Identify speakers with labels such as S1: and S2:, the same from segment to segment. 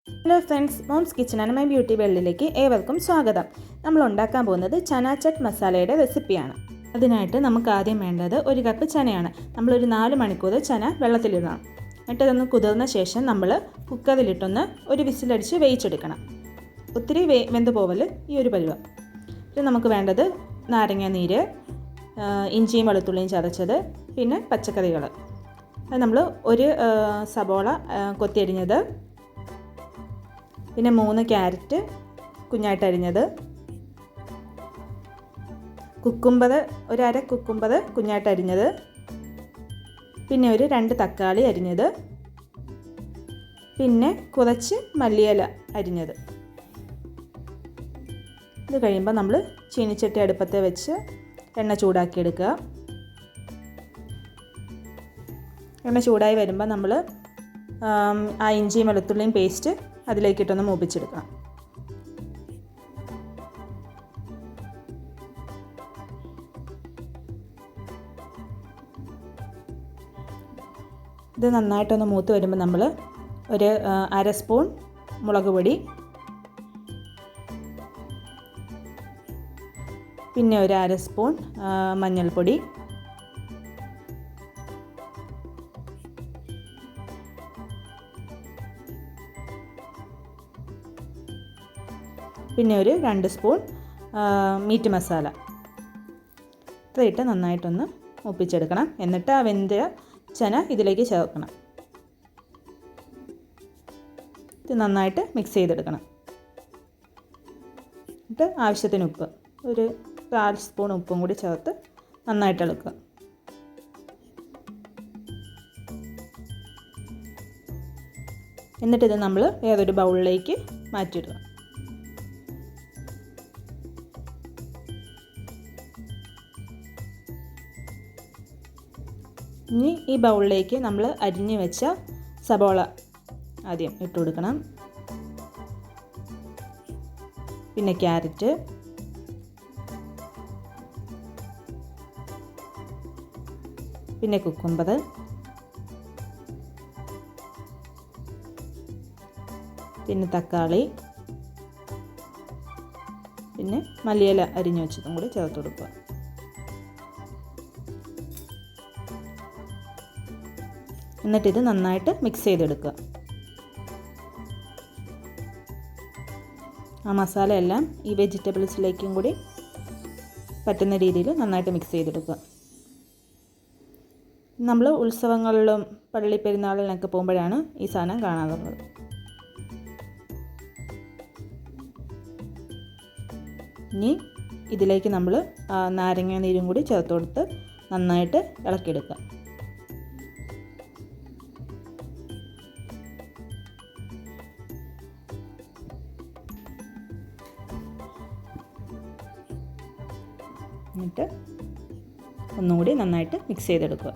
S1: Hello friends, mom's kitchen and my beauty വേൾഡിലേക്ക് ഏവർക്കും സ്വാഗതം. നമ്മൾ ഉണ്ടാക്കാൻ പോകുന്നത് ചന ചട്ട് മസാലയുടെ റെസിപ്പിയാണ്. അതിനായിട്ട് നമുക്ക് ആദ്യം വേണ്ടത് 1 കപ്പ് ചനയാണ്. നമ്മളൊരു 4 മണിക്കൂർ ചന വെള്ളത്തിലിടണം. എന്നിട്ട് അതൊന്ന് കുതിർന്ന ശേഷം നമ്മൾ കുക്കറിലിട്ടൊന്ന് ഒരു വിസിലടിച്ച് വേവിച്ചെടുക്കണം. ഒത്തിരി വെന്ത് പോവൽ ഈ ഒരു പരുവം. പിന്നെ നമുക്ക് വേണ്ടത് നാരങ്ങ നീര്, ഇഞ്ചിയും വെളുത്തുള്ളിയും ചതച്ചത്, പിന്നെ പച്ചക്കറികൾ. അത് നമ്മൾ ഒരു സബോള കൊത്തിയരിഞ്ഞത്, പിന്നെ 3 ക്യാരറ്റ് കുഞ്ഞായിട്ട് അരിഞ്ഞത്, കുക്കുംബർ ഒരു അര കുക്കുംബർ കുഞ്ഞായിട്ട് അരിഞ്ഞത്, പിന്നെ ഒരു 2 തക്കാളി അരിഞ്ഞത്, പിന്നെ കുറച്ച് മല്ലിയില അരിഞ്ഞത്. ഇത് കഴിയുമ്പോൾ നമ്മൾ ചീനിച്ചട്ടി അടുപ്പത്ത് വെച്ച് എണ്ണ ചൂടാക്കിയെടുക്കുക. എണ്ണ ചൂടായി വരുമ്പോൾ നമ്മൾ ആ ഇഞ്ചിയും വെളുത്തുള്ളിയും പേസ്റ്റ് അതിലേക്കിട്ടൊന്ന് മൂപ്പിച്ചെടുക്കണം. ഇത് നന്നായിട്ടൊന്ന് മൂത്ത് വരുമ്പോൾ നമ്മൾ ഒരു അര സ്പൂൺ മുളക് പൊടി, പിന്നെ ഒരു അര സ്പൂൺ മഞ്ഞൾപ്പൊടി, പിന്നെ ഒരു 2 സ്പൂൺ മീറ്റ് മസാല ഇട്ട് നന്നായിട്ടൊന്ന് മൂപ്പിച്ചെടുക്കണം. എന്നിട്ട് ആ വെന്ത ചന ഇതിലേക്ക് ചേർക്കണം. ഇത് നന്നായിട്ട് മിക്സ് ചെയ്തെടുക്കണം. എന്നിട്ട് ആവശ്യത്തിന് ഉപ്പ്, ഒരു 1/4 സ്പൂൺ ഉപ്പും കൂടി ചേർത്ത് നന്നായിട്ട് ഇളക്കുക. എന്നിട്ടിത് നമ്മൾ വേറൊരു ബൗളിലേക്ക് മാറ്റിയിടുക. ഇനി ഈ ബൗളിലേക്ക് നമ്മൾ അരിഞ്ഞു വെച്ച സബോള ആദ്യം ഇട്ട് കൊടുക്കണം. പിന്നെ ക്യാരറ്റ്, പിന്നെ കുക്കുംബർ, പിന്നെ തക്കാളി, പിന്നെ മല്ലിയില അരിഞ്ഞു വെച്ചതും കൂടി ചേർത്ത് കൊടുക്കുക. എന്നിട്ടിത് നന്നായിട്ട് മിക്സ് ചെയ്തെടുക്കുക. ആ മസാല എല്ലാം ഈ വെജിറ്റബിൾസിലേക്കും കൂടി പറ്റുന്ന രീതിയിൽ നന്നായിട്ട് മിക്സ് ചെയ്തെടുക്കുക. നമ്മൾ ഉത്സവങ്ങളിലും പള്ളി പെരുന്നാളിനൊക്കെ പോകുമ്പോഴാണ് ഈ സാധനം കാണാറുള്ളത്. ഇനി ഇതിലേക്ക് നമ്മൾ നാരങ്ങ നീരും കൂടി ചേർത്ത് കൊടുത്ത് നന്നായിട്ട് ഇളക്കിയെടുക്കുക. എന്നിട്ട് ഒന്നുകൂടി നന്നായിട്ട് മിക്സ് ചെയ്തെടുക്കുക.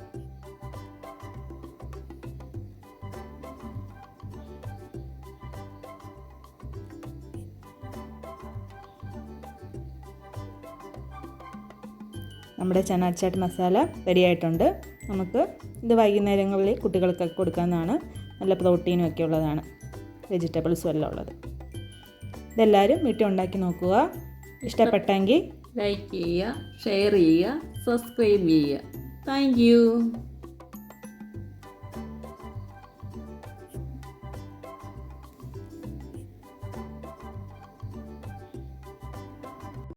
S1: നമ്മുടെ ചന ചട്ട് മസാല റെഡിയായിട്ടുണ്ട്. നമുക്ക് ഇത് വൈകുന്നേരങ്ങളിൽ കുട്ടികൾക്കൊക്കെ കൊടുക്കാവുന്നതാണ്. നല്ല പ്രോട്ടീനും ഒക്കെ ഉള്ളതാണ്, വെജിറ്റബിൾസും എല്ലാം ഉള്ളത്. ഇതെല്ലാവരും വീട്ടിൽ ഉണ്ടാക്കി നോക്കുക. ഇഷ്ടപ്പെട്ടെങ്കിൽ
S2: ലൈക്ക് ചെയ്യുക, ഷെയർ ചെയ്യുക, സബ്സ്ക്രൈബ് ചെയ്യുക. Thank you.